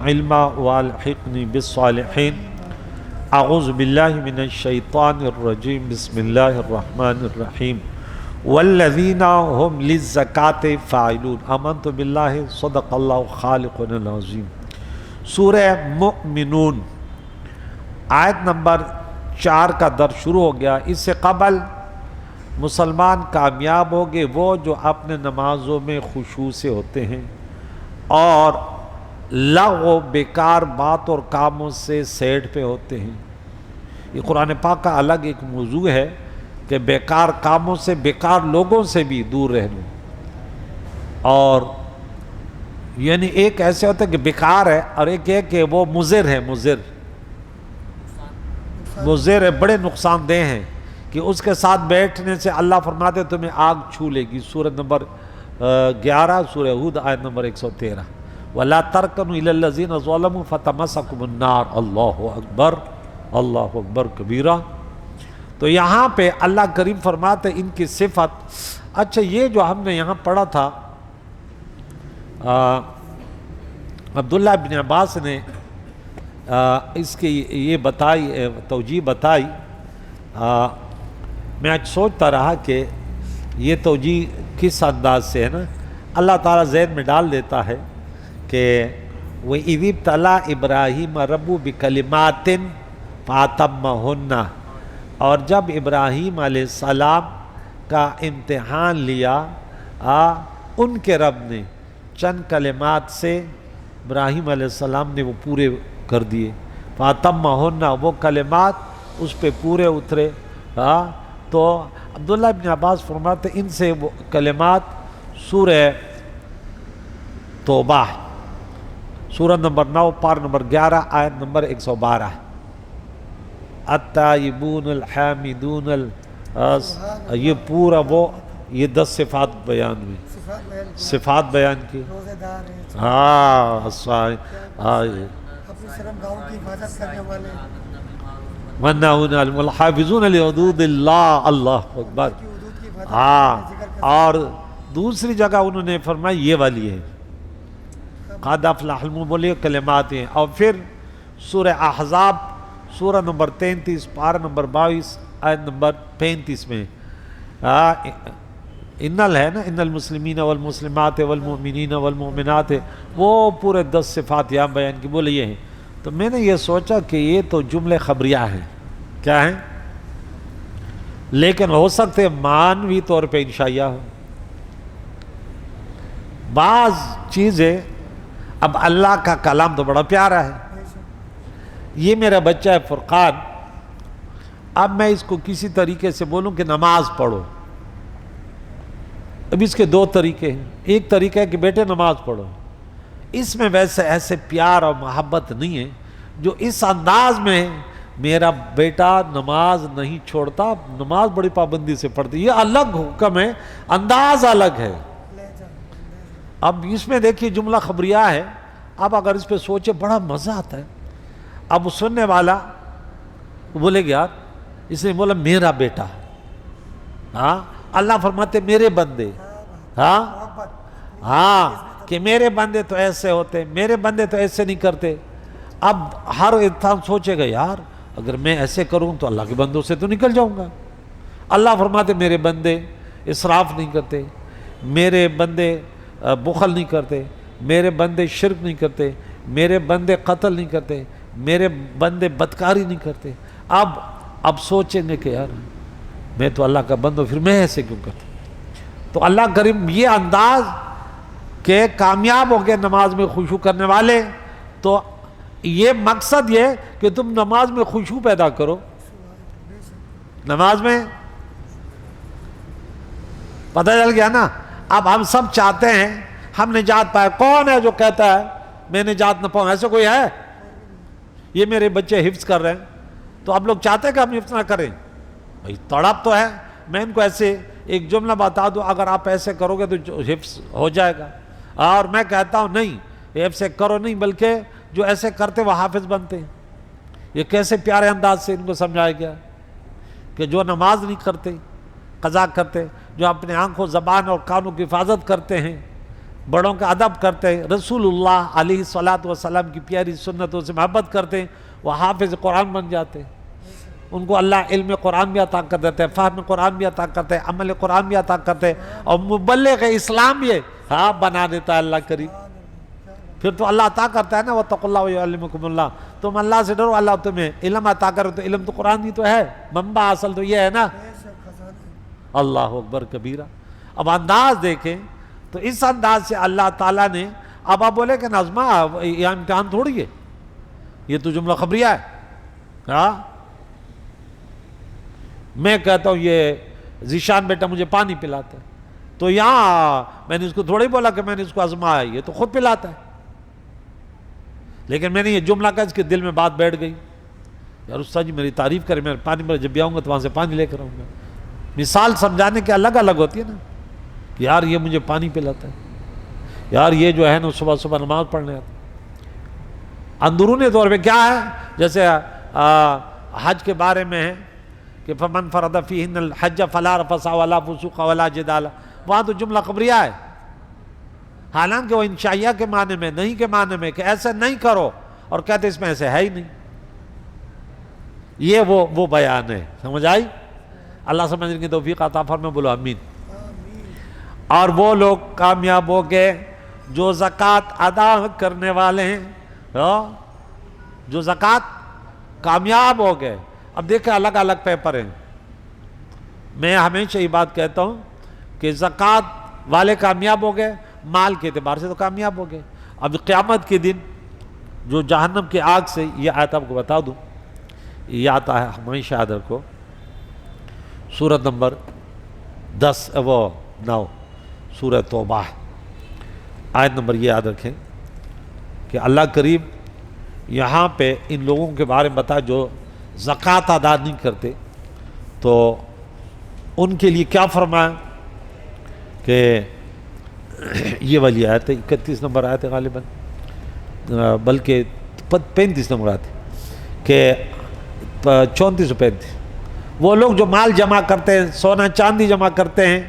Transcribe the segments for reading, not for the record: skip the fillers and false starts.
علما والحقنی بالصالحین اعوذ باللہ من الشیطان الرجیم بسم اللہ الرحمن الرحیم والذین هم للزکاة فاعلون آمنت باللہ صدق اللہ خالقنا العظیم۔ سورہ مؤمنون آیت نمبر 4 کا درس شروع ہو گیا۔ اس سے قبل مسلمان کامیاب ہو گئے وہ جو اپنے نمازوں میں خشوع سے ہوتے ہیں اور لغو بیکار بات اور کاموں سے سیڈ پہ ہوتے ہیں۔ یہ قرآن پاک کا الگ ایک موضوع ہے کہ بیکار کاموں سے، بیکار لوگوں سے بھی دور رہنا۔ اور یعنی ایک ایسے ہوتا ہے کہ بیکار ہے اور ایک ہے کہ وہ مضر ہے، مضر ہے، بڑے نقصان دہ ہیں کہ اس کے ساتھ بیٹھنے سے اللہ فرماتے تمہیں آگ چھو لے گی۔ سورہ نمبر 11 سورہ ہود آیت نمبر 113۔ وَلَا تَرْكَنُوا إِلَى الَّذِينَ ظَلَمُوا فَتَمَسَّكُمُ النَّارُ۔ اللہ اکبر کبیرہ۔ تو یہاں پہ اللہ کریم فرماتے ان کی صفت۔ اچھا، یہ جو ہم نے یہاں پڑھا تھا عبداللہ بن عباس نے اس کی یہ بتائی، توجیہ بتائی۔ میں آج سوچتا رہا کہ یہ توجیہ کس انداز سے ہے نا، اللہ تعالیٰ ذہن میں ڈال دیتا ہے کہ وَإِذِ ابْتَلَىٰ إِبْرَاهِيمَ رَبُّهُ بِكَلِمَاتٍ فَأَتَمَّهُنَّ، اور جب ابراہیم علیہ السلام کا امتحان لیا ان کے رب نے چند کلمات سے ابراہیم علیہ السلام نے وہ پورے کر دیے۔ فَأَتَمَّهُنَّ، وہ کلمات اس پہ پورے اترے۔ تو عبداللہ بن عباس فرماتے ان سے وہ کلمات سورہ توبہ سورہ نمبر 9 پار نمبر 11 آیت نمبر 112۔ التائبون الحامدون یہ پورا وہ یہ 10 صفات بیان ہوئی، صفات بیان کی۔ والحافظون لحدود اللہ، اللہ اکبر۔ اور دوسری جگہ انہوں نے فرمایا یہ والی ہے قد افلح المؤمنون کلمات ہیں۔ اور پھر سورہ احزاب سورہ نمبر 33 پارہ نمبر 22 آیت نمبر 35 میں انل ہے نا، ان المسلمین والمسلمات والمؤمنین والمؤمنات، وہ پورے 10 صفات یہاں بیان کی، بولے یہ ہیں۔ تو میں نے یہ سوچا کہ یہ تو جملے خبریہ ہیں، کیا ہیں؟ لیکن ہو سکتے معنوی طور پہ انشائیہ ہو۔ بعض چیزیں، اب اللہ کا کلام تو بڑا پیارا ہے۔ یہ میرا بچہ ہے فرقان، اب میں اس کو کسی طریقے سے بولوں کہ نماز پڑھو، اب اس کے 2 طریقے ہیں۔ ایک طریقہ ہے کہ بیٹے نماز پڑھو، اس میں ویسے ایسے پیار اور محبت نہیں ہے جو اس انداز میں میرا بیٹا نماز نہیں چھوڑتا، نماز بڑی پابندی سے پڑھتی، یہ الگ حکم ہے، انداز الگ ہے۔ اب اس میں دیکھیے جملہ خبریہ ہے، اب اگر اس پہ سوچے بڑا مزہ آتا ہے۔ اب سننے والا بولے گا یار اس نے بولا میرا بیٹا، اللہ فرماتے میرے بندے، کہ میرے بندے تو ایسے ہوتے، میرے بندے تو ایسے نہیں کرتے۔ اب ہر انسان سوچے گا یار اگر میں ایسے کروں تو اللہ کے بندوں سے تو نکل جاؤں گا۔ اللہ فرماتے میرے بندے اسراف نہیں کرتے، میرے بندے بخل نہیں کرتے، میرے بندے شرک نہیں کرتے، میرے بندے قتل نہیں کرتے، میرے بندے بدکاری نہیں کرتے۔ اب سوچیں گے کہ یار میں تو اللہ کا بندہ ہوں، پھر میں ایسے کیوں کرتا؟ تو اللہ کریم یہ انداز کہ کامیاب ہو گئے نماز میں خشوع کرنے والے، تو یہ مقصد یہ کہ تم نماز میں خشوع پیدا کرو، نماز میں پتہ چل گیا نا۔ اب ہم سب چاہتے ہیں ہم نجات پائے، کون ہے جو کہتا ہے میں نجات نہ پاؤں؟ ایسے کوئی ہے؟ یہ میرے بچے حفظ کر رہے ہیں تو آپ لوگ چاہتے ہیں کہ ہم حفظ نہ کریں؟ بھائی تڑپ تو ہے۔ میں ان کو ایسے ایک جملہ بتا دوں، اگر آپ ایسے کرو گے تو حفظ ہو جائے گا، اور میں کہتا ہوں نہیں ایسے کرو نہیں، بلکہ جو ایسے کرتے وہ حافظ بنتے ہیں۔ یہ کیسے پیارے انداز سے ان کو سمجھایا گیا کہ جو نماز نہیں کرتے، قضا کرتے، جو اپنے آنکھوں زبان اور کانوں کی حفاظت کرتے ہیں، بڑوں کا ادب کرتے ہیں، رسول اللہ علیہ الصلوۃ والسلام کی پیاری سنتوں سے محبت کرتے ہیں، وہ حافظ قرآن بن جاتے ہیں۔ ان کو اللہ علم قرآن بھی عطا کر دیتے ہیں، فہم قرآن بھی عطا کرتے ہیں، عمل قرآن بھی عطا کرتے ہیں، اور مبلغ اسلام بھی بنا دیتا ہے اللہ کریم۔ پھر تو اللہ عطا کرتا ہے نا، واتقوا اللہ ویعلمکم اللہ، تم اللہ سے ڈرو، اللہ تمہیں علم عطا کرے، تو علم تو قرآن ہی تو ہے، منبع اصل تو یہ ہے نا۔ اللہ اکبر کبیرہ۔ اب انداز دیکھیں تو اس انداز سے اللہ تعالیٰ نے، اب آپ بولے کہ نظمہ یہ امتحان تھوڑی ہے، یہ تو جملہ خبریہ ہے۔ میں کہتا ہوں یہ ذیشان بیٹا مجھے پانی پلاتا ہے، تو یہاں میں نے اس کو تھوڑی بولا کہ میں نے اس کو آزمایا، یہ تو خود پلاتا ہے، لیکن میں نے یہ جملہ کہا اس کے دل میں بات بیٹھ گئی، یار استاد جی میری تعریف کرے، میں پانی پر جب بھی آؤں گا تو وہاں سے پانی لے کر آؤں گا۔ مثال سمجھانے کے الگ الگ ہوتی ہے نا، کہ یار یہ مجھے پانی پلاتا ہے، یار یہ جو ہے نا صبح صبح نماز پڑھنے آتا ہے۔ اندرونی طور پہ کیا ہے، جیسے حج کے بارے میں ہے کہ فمن فرض فیہن الحج فلا رفث ولا فسوق ولا جدال، وہاں تو جملہ خبریہ ہے، حالانکہ وہ انشائیہ کے معنی میں، نہیں کے معنی میں، کہ ایسے نہیں کرو، اور کہتے اس میں ایسے ہے ہی نہیں۔ یہ وہ بیان ہے، سمجھ آئی؟ اللہ سمجھنے کی توفیق عطا فرمائے، بولو آمین۔ اور وہ لوگ کامیاب ہو گئے جو زکوٰۃ ادا کرنے والے ہیں، جو زکوٰۃ کامیاب ہو گئے۔ اب دیکھیں الگ الگ پیپر ہیں، میں ہمیشہ یہ بات کہتا ہوں کہ زکوٰۃ والے کامیاب ہو گئے، مال کے اعتبار سے تو کامیاب ہو گئے۔ اب قیامت کے دن جو جہنم کی آگ سے، یہ آیت آپ کو بتا دوں، یہ آتا ہے ہمیشہ یاد رکھو، سورت نمبر 9 سورہ توبہ، آیت نمبر یہ یاد رکھیں کہ اللہ کریم یہاں پہ ان لوگوں کے بارے میں بتا جو زکوٰۃ ادا نہیں کرتے، تو ان کے لیے کیا فرمایا کہ یہ والی آیت ہے، 31 نمبر آیت ہے غالباً، بلکہ 35 نمبر آیت ہے، کہ 34 و 35، وہ لوگ جو مال جمع کرتے ہیں، سونا چاندی جمع کرتے ہیں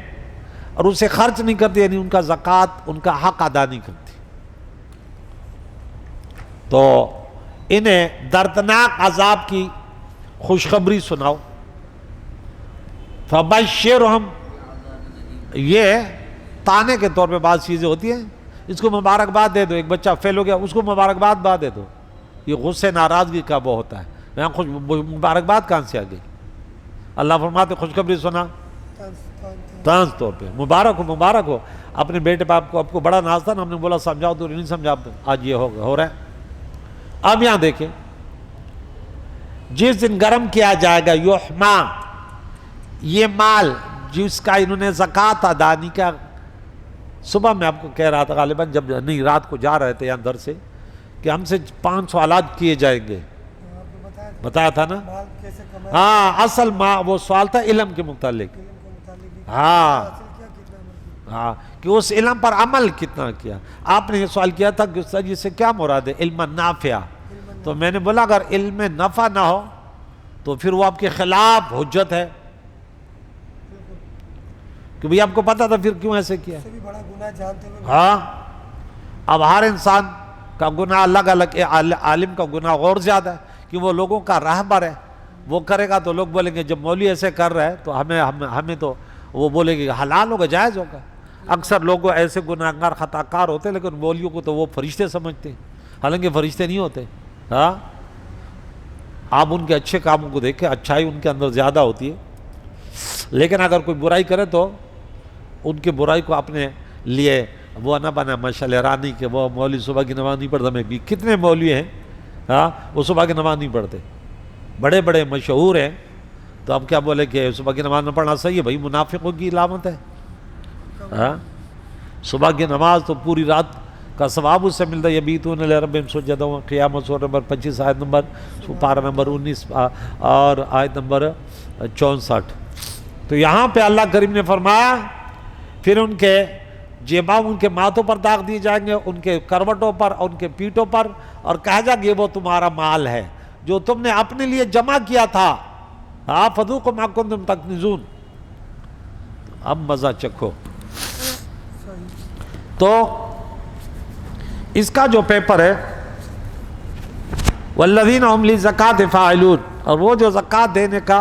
اور اسے خرچ نہیں کرتے، یعنی ان کا زکوٰۃ، ان کا حق ادا نہیں کرتے، تو انہیں دردناک عذاب کی خوشخبری سناؤ۔ فبشرہم، یہ تانے کے طور پہ بعض چیزیں ہوتی ہیں، اس کو مبارکباد دے دو، ایک بچہ فیل ہو گیا اس کو مبارکباد دے دو، یہ غصے ناراضگی کا وہ ہوتا ہے، یہاں مبارکباد کہاں سے آ گئی؟ اللہ فرماتے خوشخبری سنا طنز طور پہ، مبارک ہو۔ اپنے بیٹے پہ آپ کو بڑا ناز تھا نا، ہم نے بولا سمجھاؤ تو نہیں سمجھا، آج یہ ہو رہا ہے۔ اب یہاں دیکھیں، جس دن گرم کیا جائے گا، یحما، یہ مال جس کا انہوں نے زکوٰۃ ادا نہیں کیا، صبح میں آپ کو کہہ رہا تھا غالباً، جب نہیں رات کو جا رہے تھے یہاں در سے، کہ ہم سے 5 سوالات کیے جائیں گے، بتایا تھا نا؟ ہاں، اصل وہ سوال تھا علم کے متعلق، ہاں کہ اس علم پر عمل کتنا کیا۔ آپ نے یہ سوال کیا تھا کہ استاد جی سے کیا مراد ہے؟ علم نافع، تو میں نے بولا اگر علم نفع نہ ہو تو پھر وہ آپ کے خلاف حجت ہے، کہ بھئی آپ کو پتا تھا پھر کیوں ایسے کیا؟ ہاں، اب ہر انسان کا گناہ الگ الگ، عالم کا گناہ اور زیادہ ہے، کہ وہ لوگوں کا راہبر ہے، وہ کرے گا تو لوگ بولیں گے جب مولوی ایسے کر رہا ہے تو ہمیں تو وہ بولے گے حلال ہوگا، جائز ہوگا۔ اکثر لوگ ایسے گناہگار خطا کار ہوتے ہیں، لیکن مولویوں کو تو وہ فرشتے سمجھتے ہیں، حالانکہ فرشتے نہیں ہوتے۔ ہاں، آپ ان کے اچھے کاموں کو دیکھیں، اچھائی ان کے اندر زیادہ ہوتی ہے، لیکن اگر کوئی برائی کرے تو ان کے برائی کو اپنے لیے وہ نہ بنا مشعل رانی کہ وہ مولوی صبح کی نماز نہیں پڑھتا۔ میں کتنے مولوی ہیں ہاں وہ صبح کی نماز نہیں پڑھتے، بڑے بڑے مشہور ہیں، تو اب کیا بولے کہ صبح کی نماز نہ پڑھنا صحیح ہے؟ بھائی منافقوں کی علامت ہے۔ ہاں، صبح کی نماز تو پوری رات کا ثواب اس سے ملتا ہے، یبیتون لربہم سجدا وقیاما، سورہ نمبر 25 آیت نمبر پارہ نمبر 19 اور آیت نمبر 64۔ تو یہاں پہ اللہ کریم نے فرمایا پھر ان کے جیباں ان کے ماتھوں پر داغ دیے جائیں گے، ان کے کروٹوں پر، ان کے پیٹوں پر، اور کہا جائے گا یہ وہ تمہارا مال ہے جو تم نے اپنے لیے جمع کیا تھا، ہاں فذوقوا ما کنتم تکنزون، اب مزہ چکھو۔ تو اس کا جو پیپر ہے والذین هم للزکاۃ فاعلون، اور وہ جو زکوٰۃ دینے کا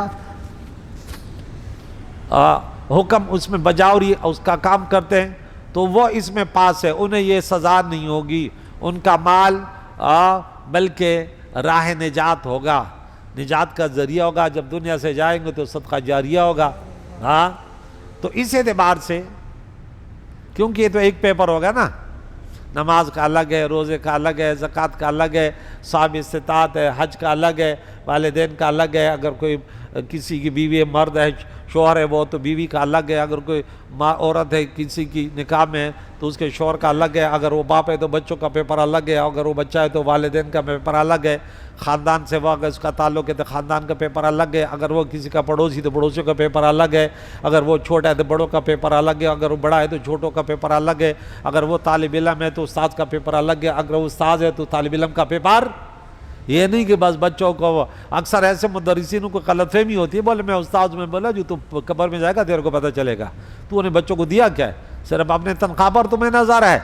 حکم اس میں بجاوری اس کا کام کرتے ہیں تو وہ اس میں پاس ہے، انہیں یہ سزا نہیں ہوگی، ان کا مال بلکہ راہ نجات ہوگا، نجات کا ذریعہ ہوگا، جب دنیا سے جائیں گے تو صدقہ جاریہ ہوگا۔ ہاں تو اس اعتبار سے کیونکہ یہ تو ایک پیپر ہوگا نا، نماز کا الگ ہے، روزے کا الگ ہے، زکوٰۃ کا الگ ہے، صاحب استطاعت ہے، حج کا الگ ہے، والدین کا الگ ہے، اگر کوئی کسی کی بیوی مرد ہے شوہر ہے وہ تو بیوی کا الگ ہے، اگر کوئی عورت ہے کسی کی نکاح میں تو اس کے شوہر کا الگ ہے، اگر وہ باپ ہے تو بچوں کا پیپر الگ ہے، اگر وہ بچہ ہے تو والدین کا پیپر الگ ہے، خاندان سے وہ اگر اس کا تعلق ہے تو خاندان کا پیپر الگ ہے، اگر وہ کسی کا پڑوسی تو پڑوسیوں کا پیپر الگ ہے، اگر وہ چھوٹا ہے تو بڑوں کا پیپر الگ ہے، اگر وہ بڑا ہے تو چھوٹوں کا پیپر الگ ہے، اگر وہ طالب علم ہے تو استاد کا پیپر الگ ہے، اگر وہ استاد ہے تو طالب علم کا پیپر۔ یہ نہیں کہ بس بچوں کو، اکثر ایسے مدرسین کو غلط فہمی ہوتی ہے، بولے میں استاد میں بولا جو تم قبر میں جائے گا تیرے کو پتہ چلے گا، تو نے بچوں کو دیا کیا ہے، صرف اپنے تنخواہ پر تمہیں نظر ہے۔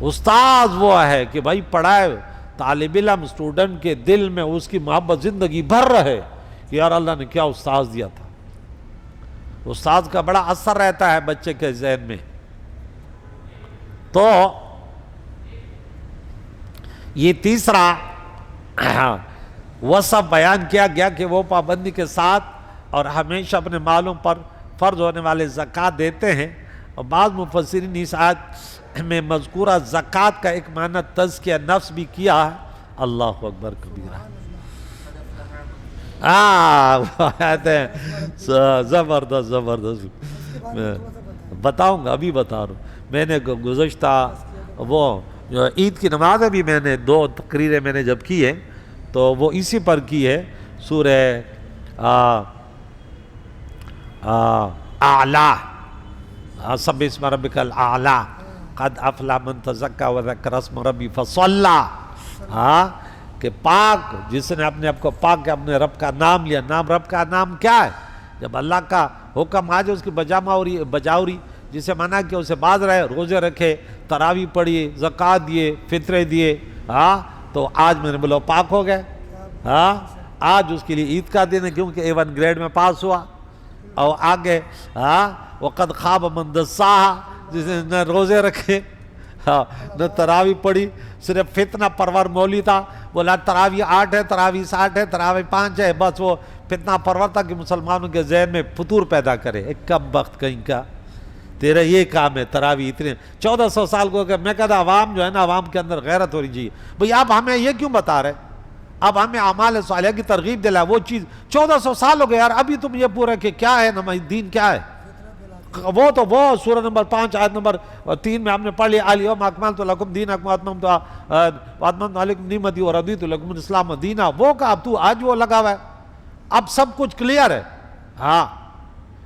استاد وہ ہے کہ بھائی پڑھائے، طالب علم اسٹوڈنٹ کے دل میں اس کی محبت زندگی بھر رہے کہ یار اللہ نے کیا استاد دیا تھا۔ استاد کا بڑا اثر رہتا ہے بچے کے ذہن میں۔ تو یہ تیسرا وصف بیان کیا گیا کہ وہ پابندی کے ساتھ اور ہمیشہ اپنے مالوں پر فرض ہونے والے زکوٰۃ دیتے ہیں، اور بعض مفسرین اس آیت میں مذکورہ زکوٰۃ کا ایک معنی تزکیہ نفس بھی کیا ہے۔ اللہ اکبر کبیرہ، زبردست زبردست، میں بتاؤں گا، ابھی بتا رہا ہوں۔ میں نے گزشتہ وہ جو عید کی نماز ابھی میں نے 2 تقریریں میں نے جب کی ہے تو وہ اسی پر کی ہے، سورہ اعلیٰ، سبح اسم ربک الاعلیٰ قد افلح من تزکیٰ وذکر اسم ربی فصلی، کہ پاک جس نے اپنے آپ کو پاک کیا، اپنے رب کا نام لیا۔ رب کا نام کیا ہے؟ جب اللہ کا حکم آ جائے اس کی بجاوری جسے منع کہ اسے باز رہے، روزے رکھے، تراویح پڑھیے، زکوٰۃ دیے، فطرے دیے، تو آج میں نے بولا پاک ہو گئے۔ آج اس کے لیے عید کا دن ہے کیونکہ A1 گریڈ میں پاس ہوا۔ اور آگے وقد خاب من دساہا، جس نے نہ روزے رکھے نہ تراویح پڑھی، صرف فتنہ پرور مولوی تھا، بولا تراویح 8 ہے، تراویح 60 ہے، تراویح 5 ہے، بس وہ فتنہ پرور تھا کہ مسلمانوں کے ذہن میں فطور پیدا کرے۔ ایک کم بخت کہیں کا، تیرا یہ کام ہے تراویح اتنے 1400 سال کو کہ میں کہتا عوام جو ہے نا، عوام کے اندر غیرت ہونی چاہیے۔ بھئی آپ ہمیں یہ کیوں بتا رہے؟ اب ہمیں اعمال صالحہ کی ترغیب دلا، وہ چیز 1400 سال ہو گئے یار، ابھی تم یہ پورا کہ کیا ہے دین کیا ہے؟ وہ سورہ نمبر 5 آیت نمبر 3 میں ہم نے پڑھ لیا، الیوم اکملت لکم دینکم واتممت علیکم نعمتی ورضیت لکم الاسلام دینا، وہ کہا اب تو آج وہ لگا ہوا ہے، اب سب کچھ کلیئر ہے۔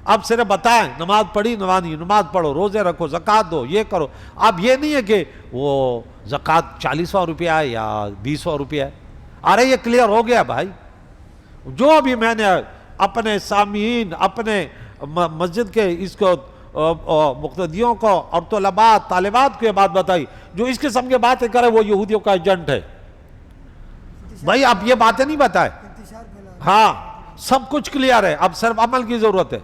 اب صرف بتائیں نماز پڑھی، نماز پڑھو، روزے رکھو، زکوٰۃ دو، یہ کرو۔ اب یہ نہیں ہے کہ وہ زکوٰۃ 4000 روپیہ ہے یا 2000 روپیہ ہے، ارے یہ کلیئر ہو گیا بھائی۔ جو بھی میں نے اپنے سامعین، اپنے مسجد کے اس کو مقتدیوں کو اور طالبات کو یہ بات بتائی، جو اس قسم کے باتیں کرے وہ یہودیوں کا ایجنٹ ہے۔ بھائی اب یہ باتیں نہیں بتائے، سب کچھ کلیئر ہے، اب صرف عمل کی ضرورت ہے۔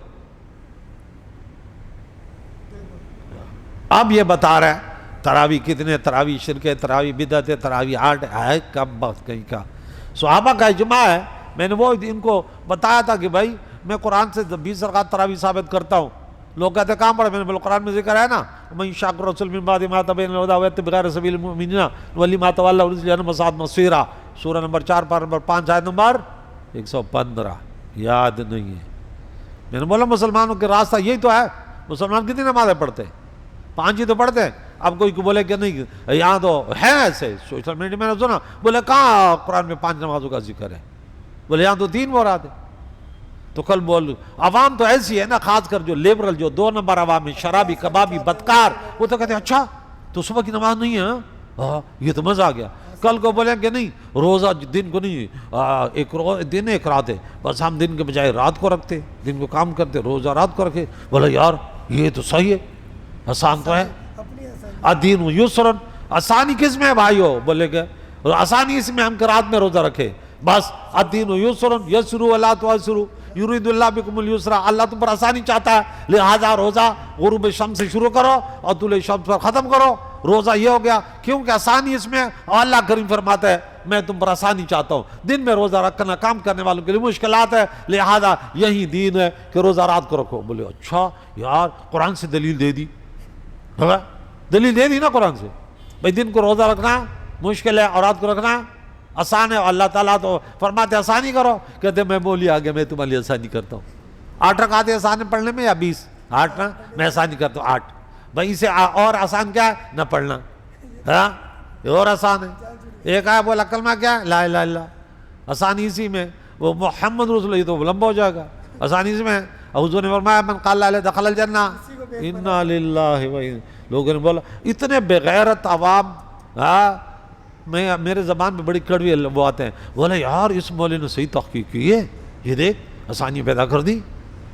اب یہ بتا رہا ہے تراویح کتنے، تراویح شرک ہے، تراویح بدعت ہے، تراویح 8 ہے، کم وقت کہیں کا۔ صحابہ کا اجماع ہے، میں نے وہ ان کو بتایا تھا کہ بھائی میں قرآن سے 20 رکعت تراویح ثابت کرتا ہوں۔ لوگ کہتے ہیں کہاں پڑھے؟ میں نے بولا قرآن میں ذکر ہے نا، من یشاقق الرسول من بعد ما تبین له الہدی ویتبع غیر سبیل المؤمنین نولیہ ما تولی ونصلہ جہنم وساءت مصیرا، سورہ نمبر 4 پارہ نمبر 5 آیت نمبر 115، یاد نہیں ہے۔ میں نے بولا مسلمانوں کے راستہ یہی تو ہے، مسلمان کتنی نمازیں پڑھتے ہیں؟ 5 ہی تو پڑھتے ہیں۔ اب کوئی بولے کہ نہیں یہاں تو ہے ایسے، سوشل میڈیا میں نے سنا، بولے کہاں قرآن میں 5 نمازوں کا ذکر ہے؟ بولے یہاں تو 3 مراد ہے۔ تو کل بول عوام تو ایسی ہے نا، خاص کر جو لیبرل، جو 2 نمبر عوام ہے، شرابی، کبابی، بدکار، وہ تو کہتے ہیں اچھا تو صبح کی نماز نہیں ہے، یہ تو مزہ آ گیا۔ کل کو بولیں کہ نہیں روزہ دن کو نہیں، ایک دن ایک رات ہے، بس ہم دن کے بجائے رات کو رکھتے، دن کو کام کرتے، روزہ رات کو رکھے۔ بولا یار یہ تو صحیح ہے، آسان تو ہے. الدین یسر، آسانی کس میں ہے بھائیو؟ بولے کہ آسانی اس میں ہم کہ رات میں روزہ رکھے بس. الدین یسر یسروا ولا تعسروا یرید اللہ بکم الیسر، اللہ تم پر آسانی چاہتا ہے لہذا روزہ غروب شمس سے شروع کرو اور طلوع شمس پر ختم کرو. روزہ یہ ہو گیا کیونکہ آسانی اس میں ہے اور اللہ کریم فرماتا ہے میں تم پر آسانی چاہتا ہوں. دن میں روزہ رکھنا کام کرنے والوں کے لیے مشکلات ہے لہذا یہی دین ہے کہ روزہ رات کو رکھو. بولے اچھا یار قرآن سے دلیل دے دی، دلیل دے دی نا قرآن سے. بھائی دن کو روزہ رکھنا مشکل ہے اور رات کو رکھنا آسان ہے، اور اللہ تعالیٰ تو فرماتے آسانی کرو. کہتے میں بولی آگے میں تمہارے لیے آسانی کرتا ہوں. 8 رکعتیں آسان ہے پڑھنے میں یا 20؟ 8 نا، میں آسانی کرتا ہوں 8. بھائی اسے اور آسان کیا ہے؟ نہ پڑھنا. ہاں یہ اور آسان ہے. ایک آیا بولا کلمہ کیا ہے؟ لا الہ الا اللہ. آسانی اسی میں. وہ محمد رسول اللہ تو لمبا ہو جائے گا. آسانی اسی میں. حضور نے فرمایا من قال لا الہ دخل الجنہ. انا للہ و لوگوں نے بولا اتنے بغیرت عوام. میرے زبان میں بڑی کڑوی وہ آتے ہیں. بولا یار اس مولوی نے صحیح تحقیق کی ہے، یہ دیکھ آسانی پیدا کر دی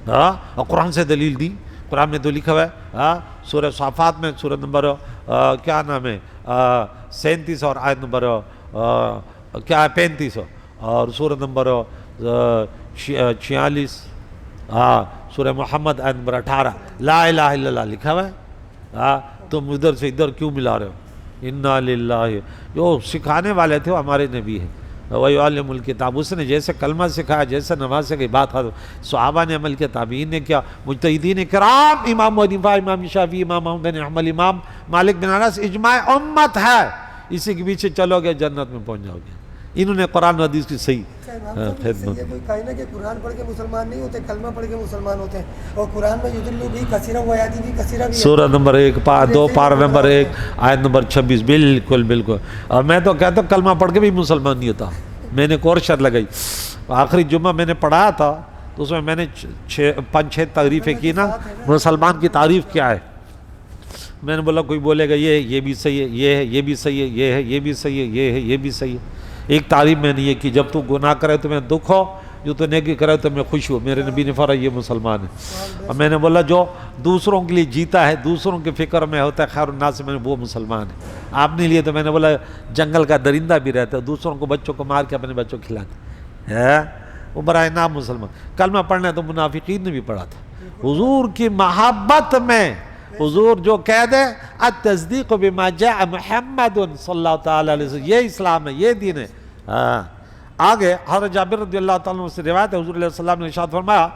اور قرآن سے دلیل دی. قرآن میں تو لکھا ہوا ہے سورہ صافات میں سورہ نمبر کیا نام ہے 37 اور آیت نمبر کیا ہے 35 اور سورہ نمبر 46 سورہ محمد آیت نمبر 18 لا الہ الا اللہ لکھا ہوا ہے. تم ادھر سے ادھر کیوں ملا رہے ہو؟ انا للہ. جو سکھانے والے تھے وہ ہمارے نبی ہیں. وَيُعَلِّمُ الْكِتَابُ، اس نے جیسے کلمہ سکھایا، جیسے نماز سے کی بات ختم. صحابہ نے عمل کیا، تابعین نے کیا، مجتہدین کرام، امام ابو حنیفہ، امام شافعی، امام احمد بن حنبل، امام مالک بن انس، اجماع امت ہے. اسی کے پیچھے چلو گے جنت میں پہنچ جاؤ گے. انہوں نے قرآن و حدیث کی صحیح خدمت. یہ کوئی کہنا کہ قرآن پڑھ کے مسلمان نہیں ہوتے، کلمہ پڑھ کے مسلمان ہوتے ہیں. اور قرآن میں یضل بھی کثیرا و یہدی بھی کثیرا بھی ہے. سورہ نمبر 1 2 پارہ نمبر 1 آیت نمبر 26. بالکل بالکل. اور میں تو کہتا ہوں کلمہ پڑھ کے بھی مسلمان نہیں ہوتا. میں نے ایک اور شرط لگائی. آخری جمعہ میں نے پڑھایا تھا تو اس میں نے 5-6 تعریفیں کی نا. مسلمان کی تعریف کیا ہے؟ میں نے بولا کوئی بولے گا یہ بھی صحیح ہے، یہ ہے، یہ بھی صحیح ہے، یہ ہے، یہ بھی صحیح ہے، یہ ہے، یہ بھی صحیح ہے. ایک تعریف میں نے یہ کی جب تو گناہ کرے تو میں دکھ ہو، جو تو نیکی کرے تو میں خوش ہوں. میرے نبی نے فرمایا یہ مسلمان ہے. اور میں نے بولا جو دوسروں کے لیے جیتا ہے، دوسروں کے فکر میں ہوتا ہے خیر الناس، میں نے وہ مسلمان ہے. آپ نے لیے تو میں نے بولا جنگل کا درندہ بھی رہتا ہے، دوسروں کو بچوں کو مار کے اپنے بچوں کو کھلاتے ہے، وہ برائے نام مسلمان. کلمہ پڑھنا تو منافقین نے بھی پڑھا تھا. حضور کی محبت میں حضور جو کہہ دے التصدیق بما جاء محمد صلی اللہ تعالی علیہ وسلم، یہ اسلام ہے، یہ دین ہے. آگے حضرت جابر رضی اللہ تعالیٰ عنہ سے روایت ہے، حضور علیہ السلام نے ارشاد فرمایا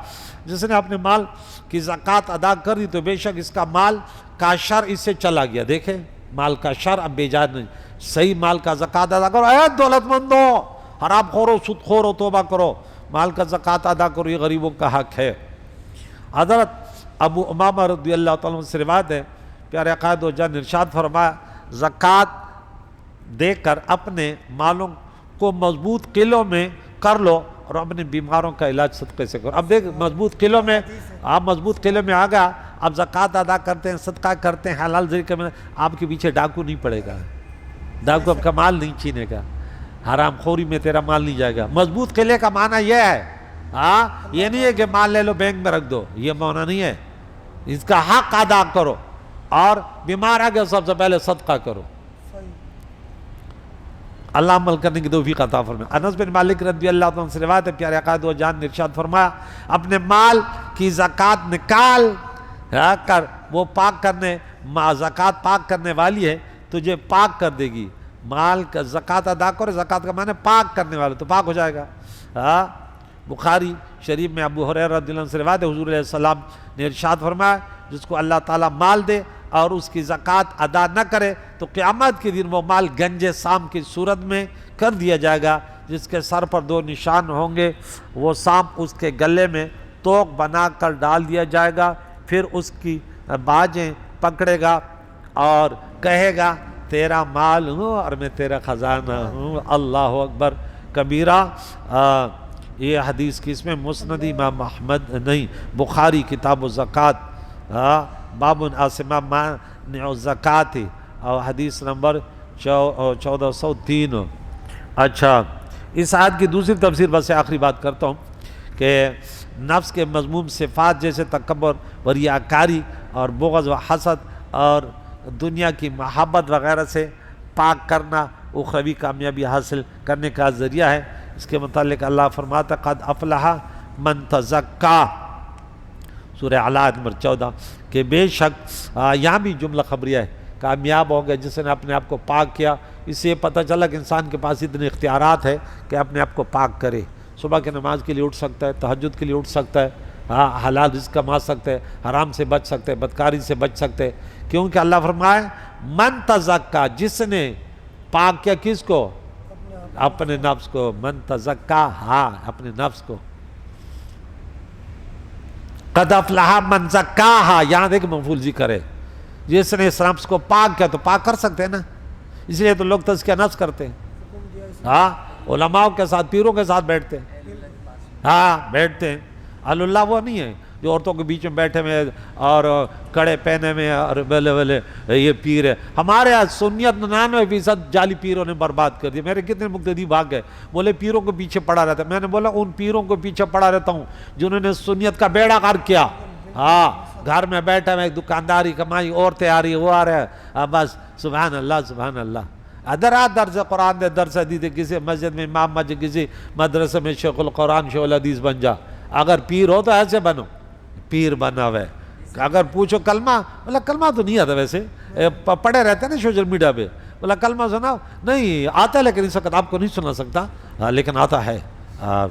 جس نے اپنے مال کی زکوٰۃ ادا کر دی تو بے شک اس کا مال کا شر اس سے چلا گیا. دیکھیں مال کا شر اب بے جان نہیں. صحیح مال کا زکوٰۃ ادا کرو. اے دولت مندو، حرام خورو، سود خورو، توبہ کرو، مال کا زکوٰۃ ادا کرو، یہ غریبوں کا حق ہے. حضرت ابو امامہ رضی اللہ تعالیٰ عنہ سے روایت ہے، پیارے آقا دو جان ارشاد فرمایا زکوٰۃ دے کر اپنے مالوں کو مضبوط قلعوں میں کر لو اور اپنے بیماروں کا علاج صدقے سے کرو. اب دیکھ مضبوط قلعوں میں، آپ مضبوط قلعے میں آ گیا، اب زکوٰۃ ادا کرتے ہیں، صدقہ کرتے ہیں، حلال ذریعے میں آپ کے پیچھے ڈاکو نہیں پڑے گا، ڈاکو آپ کا مال نہیں چھینے گا، حرام خوری میں تیرا مال نہیں جائے گا. مضبوط قلعے کا معنی یہ ہے یہ نہیں ہے کہ مال لے لو بینک میں رکھ دو، یہ معنی نہیں ہے. اس کا حق ادا کرو اور بیمار آ گیا سب سے پہلے صدقہ کرو. اللہ عمل کرنے کی توفیق عطا فرمائے. انس بن مالک رضی اللہ عنہ سے روایت ہے، پیارے آقا دو جان نے ارشاد فرمایا اپنے مال کی زکوٰۃ نکال کر، وہ پاک کرنے، زکوٰۃ پاک کرنے والی ہے، تجھے پاک کر دے گی. مال کا زکوٰۃ ادا کرو، زکوٰۃ کا معنی پاک کرنے والا، تو پاک ہو جائے گا. بخاری شریف میں ابو ہریرہ رضی اللہ عنہ سے روایت ہے، حضور علیہ السلام نے ارشاد فرمایا جس کو اللہ تعالیٰ مال دے اور اس کی زکوٰۃ ادا نہ کرے تو قیامت کے دن وہ مال گنج سام کی صورت میں کر دیا جائے گا، جس کے سر پر 2 نشان ہوں گے. وہ سام اس کے گلے میں توق بنا کر ڈال دیا جائے گا، پھر اس کی باجیں پکڑے گا اور کہے گا تیرا مال ہوں اور میں تیرا خزانہ ہوں. اللہ اکبر کبیرہ. یہ حدیث کی اس میں مسند امام احمد نہیں، بخاری کتاب الزکوٰۃ باب آسمہ مانع الزکوٰۃ اور حدیث نمبر 1403. اچھا اس آیت کی دوسری تفسیر بس آخری بات کرتا ہوں کہ نفس کے مذموم صفات جیسے تکبر و ریاکاری اور بغض و حسد اور دنیا کی محبت وغیرہ سے پاک کرنا اخروی کامیابی حاصل کرنے کا ذریعہ ہے۔ اس کے متعلق اللہ فرماتا قد افلح من تزکا، سورہ اعلیٰ آیت نمبر 14، کہ بے شک یہاں بھی جملہ خبریہ ہے، کامیاب ہو گیا جس نے اپنے آپ کو پاک کیا۔ اس سے یہ پتہ چلا کہ انسان کے پاس اتنے اختیارات ہے کہ اپنے آپ کو پاک کرے۔ صبح کی نماز کے لیے اٹھ سکتا ہے، تہجد کے لیے اٹھ سکتا ہے، حلال رزق کما سکتا ہے، حرام سے بچ سکتے ہے، بدکاری سے بچ سکتے ہیں، کیونکہ اللہ فرمائے من تزکا، جس نے پاک کیا کس کو؟ اپنے نفس کو۔ من تزکا، ہاں اپنے نفس کو۔ قد افلح من زکاہا، یہاں دیکھ مفعول ذکر ہے، جس نے اس نفس کو پاک کیا، تو پاک کر سکتے ہیں نا، اس لیے تو لوگ تزکیہ نفس کرتے ہیں، ہاں علماء کے ساتھ، پیروں کے ساتھ بیٹھتے ہیں، ہاں بیٹھتے ہیں۔ اللہ وہ نہیں ہے جو عورتوں کے بیچ میں بیٹھے ہوئے اور کڑے پہنے میں اور بلے بلے یہ پیر ہے۔ ہمارے یہاں سنیت 99% جعلی پیروں نے برباد کر دیا۔ میرے کتنے مقتدی بھاگ گئے، بولے پیروں کے پیچھے پڑا رہتا ہے۔ میں نے بولا ان پیروں کے پیچھے پڑا رہتا ہوں جنہوں نے سنیت کا بیڑا غرق کیا۔ ہاں گھر میں بیٹھا میں دکانداری کمائی، عورتیں آ رہی وہ آ رہے ہیں، بس سبحان اللہ سبحان اللہ۔ ادھر درس قرآن دے، درس حدیث، کسی مسجد میں امام مسجد، کسی مدرسے میں شیخ القرآن شیخ الحدیث بن جا۔ اگر پیر ہو تو ایسے بنو، پیر بنا ہوئے۔ اگر پوچھو کلمہ، بولا کلمہ تو نہیں آتا، ویسے پڑھے رہتے ہیں نا سوشل میڈیا پہ، بولا کلمہ سنا نہیں آتا ہے، لیکن اس وقت آپ کو نہیں سنا سکتا، لیکن آتا ہے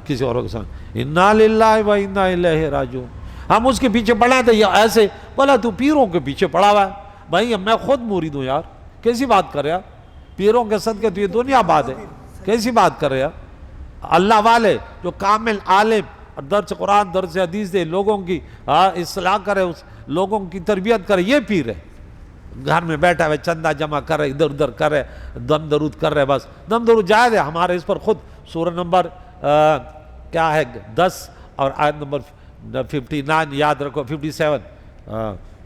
کسی اور کو سنا۔ انا للہ و انا الیہ راجعون۔ ہم اس کے پیچھے پڑھا تھے یا ایسے، بولا تو پیروں کے پیچھے پڑا ہوا ہے۔ بھائی میں خود مرید ہوں یار، کیسی بات کر رہے آپ؟ پیروں کے صدقے تو یہ دنیا بات ہے، کیسی بات کر رہے آپ؟ اللہ والے جو کامل عالم اور درس قرآن درس حدیث دے، لوگوں کی اصلاح کرے، اس لوگوں کی تربیت کرے، یہ پیر ہے۔ گھر میں بیٹھا ہوئے چندہ جمع کر رہے، ادھر ادھر کر رہے، دم درود کر رہے، بس دم درود جائز ہے ہمارے اس پر خود سورہ نمبر کیا ہے 10 اور آیت نمبر 59 یاد رکھو، 57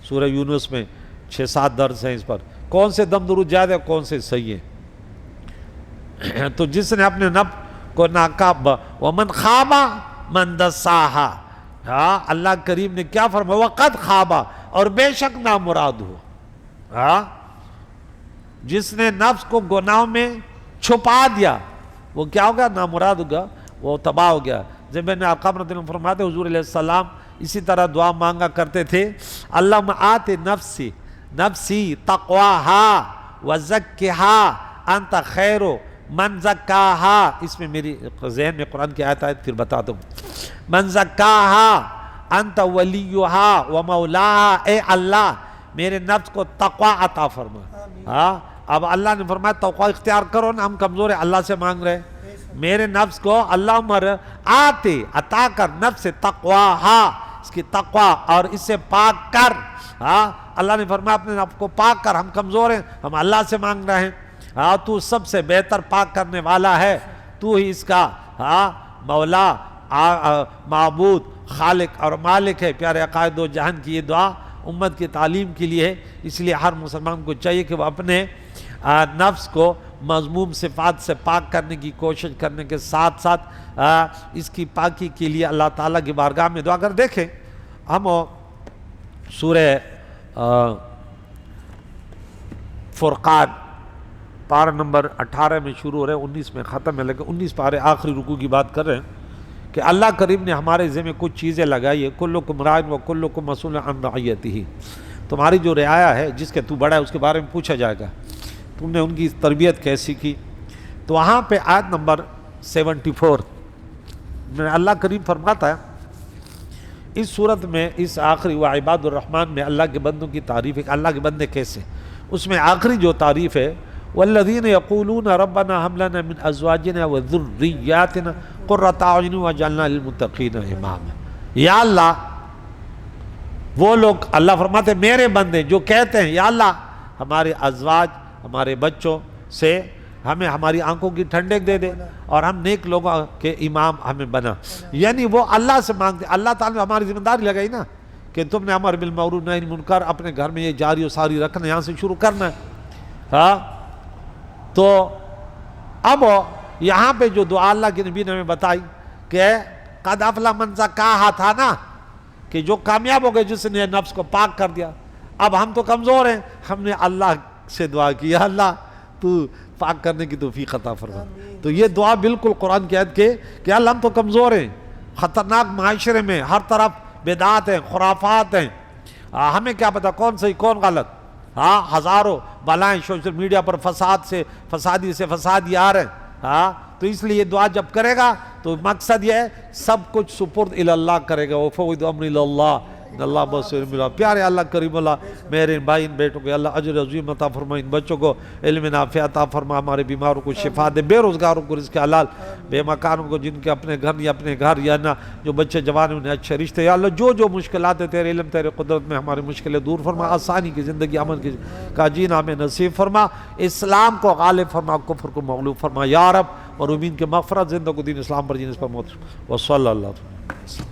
سورہ یونس میں 6-7 درس ہیں اس پر، کون سے دم درود جائز ہے کون سے صحیح ہے۔ تو جس نے اپنے نفس کو ناکاب ومن خوابا من دساہا، ہاں اللہ کریم نے کیا فرمایا؟ وقد خوابا، اور بے شک نامراد ہو، ہاں جس نے نفس کو گناہ میں چھپا دیا وہ کیا ہوگا؟ نامراد ہوگا، وہ تباہ ہو گیا۔ جب میں نے آقا رضی اللہ عنہ فرماتے حضور علیہ السلام اسی طرح دعا مانگا کرتے تھے، اللہم آت نفسی نفسی تقواہا وزکہا انت خیر من زکاہا۔ اس میں میری ذہن میں قرآن کی آیت پھر بتا دوں، من زکاہا انت ولیہا ومولاہا، اے اللہ میرے نفس کو تقوی عطا فرما۔ ہاں اب اللہ نے فرمایا تقوی اختیار کرو نا، ہم کمزور ہیں اللہ سے مانگ رہے ہیں، میرے نفس کو اللہ عمر آتے عطا کر، نفس تقواہا، اس کی تقوی اور اس سے پاک کر۔ ہاں اللہ نے فرمایا اپنے نفس کو پاک کر، ہم کمزور ہیں، ہم اللہ سے مانگ رہے ہیں۔ ہاں تو سب سے بہتر پاک کرنے والا ہے، تو ہی اس کا مولا معبود خالق اور مالک ہے۔ پیارے عقائد و جہان کی یہ دعا امت کی تعلیم کے لیے ہے، اس لیے ہر مسلمان کو چاہیے کہ وہ اپنے نفس کو مذموم صفات سے پاک کرنے کی کوشش کرنے کے ساتھ ساتھ اس کی پاکی کے لیے اللہ تعالیٰ کی بارگاہ میں دعا کر۔ دیکھیں ہم سورہ فرقان پارہ نمبر 18 میں شروع ہو رہے ہیں، 19 میں ختم ہے، لیکن 19 پارے آخری رکوع کی بات کر رہے ہیں کہ اللہ کریم نے ہمارے ذمہ کچھ چیزیں لگائی ہے، کلکم راعٍ و کلکم مسئول عن رعیتہ، تمہاری جو رعایا ہے جس کے تو بڑا ہے اس کے بارے میں پوچھا جائے گا، تم نے ان کی تربیت کیسی کی۔ تو وہاں پہ آیت نمبر 74 میں اللہ کریم فرماتا ہے، اس صورت میں اس آخری وعباد الرحمن میں اللہ کے بندوں کی تعریف ہے کہ اللہ کے بندے کیسے، اس میں آخری جو تعریف ہے والذین یقولون ربنا هب لنا من ازواجنا وذریاتنا قرۃ اعین واجعلنا للمتقین اماما۔ یا اللہ وہ لوگ، اللہ فرماتے ہیں میرے بندے جو کہتے ہیں یا اللہ ہمارے ازواج ہمارے بچوں سے ہمیں ہماری آنکھوں کی ٹھنڈک دے دے اور ہم نیک لوگوں کے امام ہمیں بنا، یعنی وہ اللہ سے مانگتے، اللہ تعالیٰ نے ہماری ذمہ داری لگائی نا کہ تم نے امر بالمعروف نہی عن المنکر اپنے گھر میں یہ جاری و ساری رکھنا، یہاں سے شروع کرنا ہے۔ ہاں تو اب یہاں پہ جو دعا اللہ کے نبی نے ہمیں بتائی کہ قد افلح من زکاہا تھا نا، کہ جو کامیاب ہو گئے جس نے نفس کو پاک کر دیا۔ اب ہم تو کمزور ہیں، ہم نے اللہ سے دعا کی یا اللہ تو پاک کرنے کی توفیق عطا فرما. تو یہ دعا بالکل قرآن کی آیت کے کہ اللہ ہم تو کمزور ہیں، خطرناک معاشرے میں ہر طرف بدعات ہیں، خرافات ہیں، ہمیں کیا پتہ کون صحیح کون غلط. ہزاروں بلائیں سوشل میڈیا پر فسادی سے فسادی آ رہے ہیں. تو اس لیے یہ دعا جب کرے گا تو مقصد یہ ہے سب کچھ سپرد اللہ کرے گا. وَفَوِّضُ أَمْرِي إِلَى اللَّهِ اللہ بصیر بلا. پیارے اللہ کریم اللہ میرے بھائی ان بیٹوں کو اللہ اجر عظیم عطا فرما، ان بچوں کو علم نافع عطا فرما، ہمارے بیماروں کو شفا دے، بے روزگاروں کو رزق حلال، بے مکانوں کو جن کے اپنے گھر یا نہ جو بچے جوان ہیں انہیں اچھے رشتے. یا اللہ جو مشکلات ہیں تیرے علم تیرے قدرت میں ہماری مشکلیں دور فرما، آسانی کی زندگی امن کی کا جینا ہمیں نصیب فرما، اسلام کو غالب فرما، کفر کو مغلوب فرما یا رب، اور امین کے مغفرت، زندہ کو دین اسلام پر جین اس پر موت. وصلی اللہ علیہ وسلم.